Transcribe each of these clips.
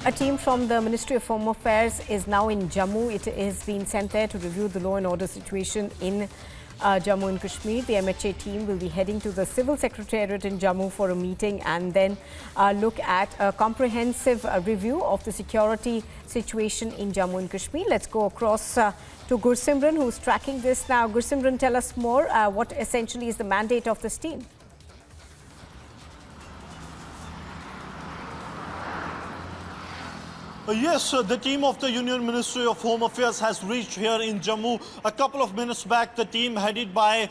A team from the Ministry of Home Affairs is now in Jammu. It has been sent there to review the law and order situation in Jammu and Kashmir. The MHA team will be heading to the Civil Secretariat in Jammu for a meeting and then look at a comprehensive review of the security situation in Jammu and Kashmir. Let's go across to Gursimran, who's tracking this now. Gursimran, tell us more. What essentially is the mandate of this team? Yes, the team of the Union Ministry of Home Affairs has reached here in Jammu. A couple of minutes back, the team headed by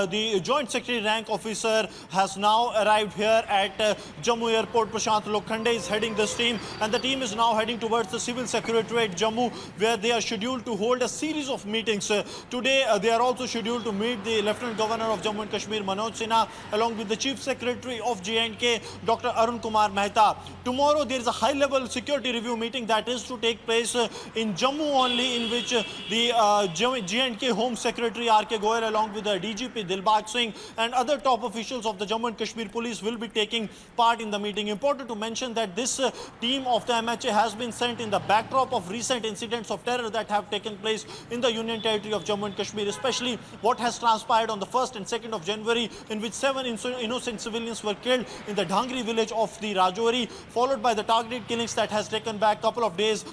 the Joint Secretary rank officer has now arrived here at Jammu Airport. Prashant Lokhande is heading this team, and the team is now heading towards the Civil Secretariat Jammu, where they are scheduled to hold a series of meetings. Today, they are also scheduled to meet the Lieutenant Governor of Jammu and Kashmir, Manoj Sinha, along with the Chief Secretary of J&K, Dr. Arun Kumar Mehta. Tomorrow, there is a high-level security review meeting that is to take place in Jammu only, in which the J&K Home Secretary R.K. Goyal along with the DGP Dilbag Singh and other top officials of the Jammu and Kashmir Police will be taking part in the meeting. Important to mention that this team of the MHA has been sent in the backdrop of recent incidents of terror that have taken place in the Union Territory of Jammu and Kashmir, especially what has transpired on the 1st and 2nd of January, in which 7 innocent civilians were killed in the Dhangri village of the Rajouri, followed by the targeted killings that has taken back a couple of days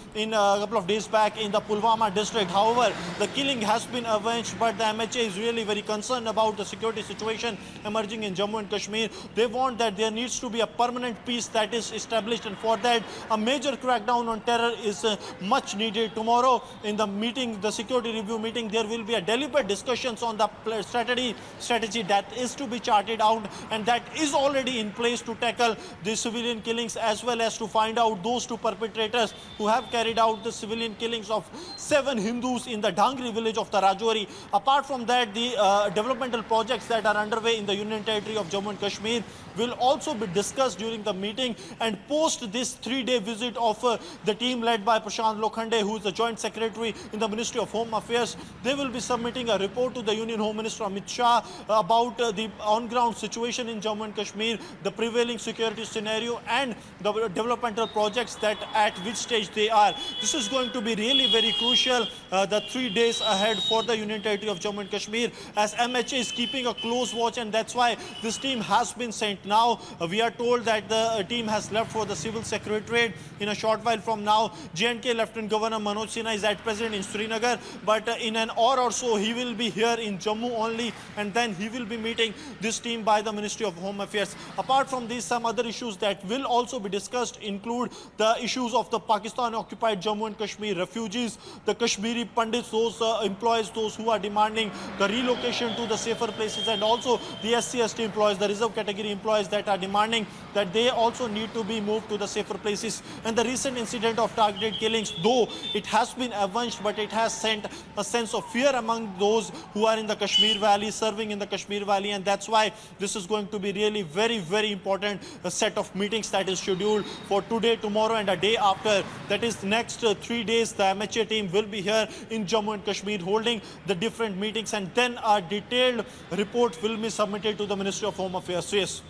back in the Pulwama district. However, the killing has been avenged, but the MHA is really very concerned about the security situation emerging in Jammu and Kashmir. They want that there needs to be a permanent peace that is established, and for that a major crackdown on terror is much needed. Tomorrow in the meeting, the security review meeting, there will be a deliberate discussions on the strategy that is to be charted out and that is already in place to tackle the civilian killings, as well as to find out those two perpetrators who have carried out the civilian killings of 7 Hindus in the Dhangri village of the Rajouri. Apart from that, the developmental projects that are underway in the Union Territory of Jammu and Kashmir will also be discussed during the meeting. And post this 3-day visit of the team led by Prashant Lokhande, who is the Joint Secretary in the Ministry of Home Affairs, they will be submitting a report to the Union Home Minister MHA about the on-ground situation in Jammu and Kashmir, the prevailing security scenario and the developmental projects that at which stage they are. This is going to be really very crucial, the 3 days ahead for the Union Territory of Jammu and Kashmir, as MHA is keeping a close watch, and that's why this team has been sent. Now, we are told that the team has left for the Civil Secretariat in a short while from now. J&K Lieutenant Governor Manoj Sinha is at present in Srinagar, but in an hour or so, he will be here in Jammu only, and then he will be meeting this team by the Ministry of Home Affairs. Apart from these, some other issues that will also be discussed include the issues of the Pakistan-occupied Jammu and Kashmir refugees, the Kashmiri Pandits, those employees, those who are demanding the relocation to the safer places, and also the SC/ST employees, the reserve category employees that are demanding that they also need to be moved to the safer places. And the recent incident of targeted killings, though it has been avenged, but it has sent a sense of fear among those who are in the Kashmir Valley, serving in the Kashmir Valley, and that's why this is going to be really very, very important set of meetings that is scheduled for today, tomorrow, and a day after. That is the next 3 days. The MHA team will be here in Jammu and Kashmir holding the different meetings, and then a detailed report will be submitted to the Ministry of Home Affairs. So, yes.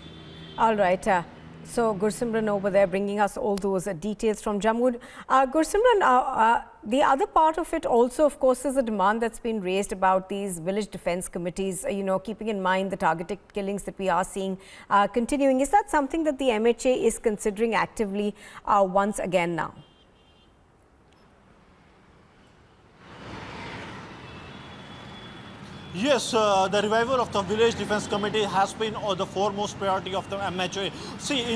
All right. So Gursimran over there bringing us all those details from Jammu. Gursimran, the other part of it also, of course, is a demand that's been raised about these village defense committees, keeping in mind the targeted killings that we are seeing continuing. Is that something that the MHA is considering actively once again now? Yes, the revival of the Village Defence Committee has been the foremost priority of the MHA. See,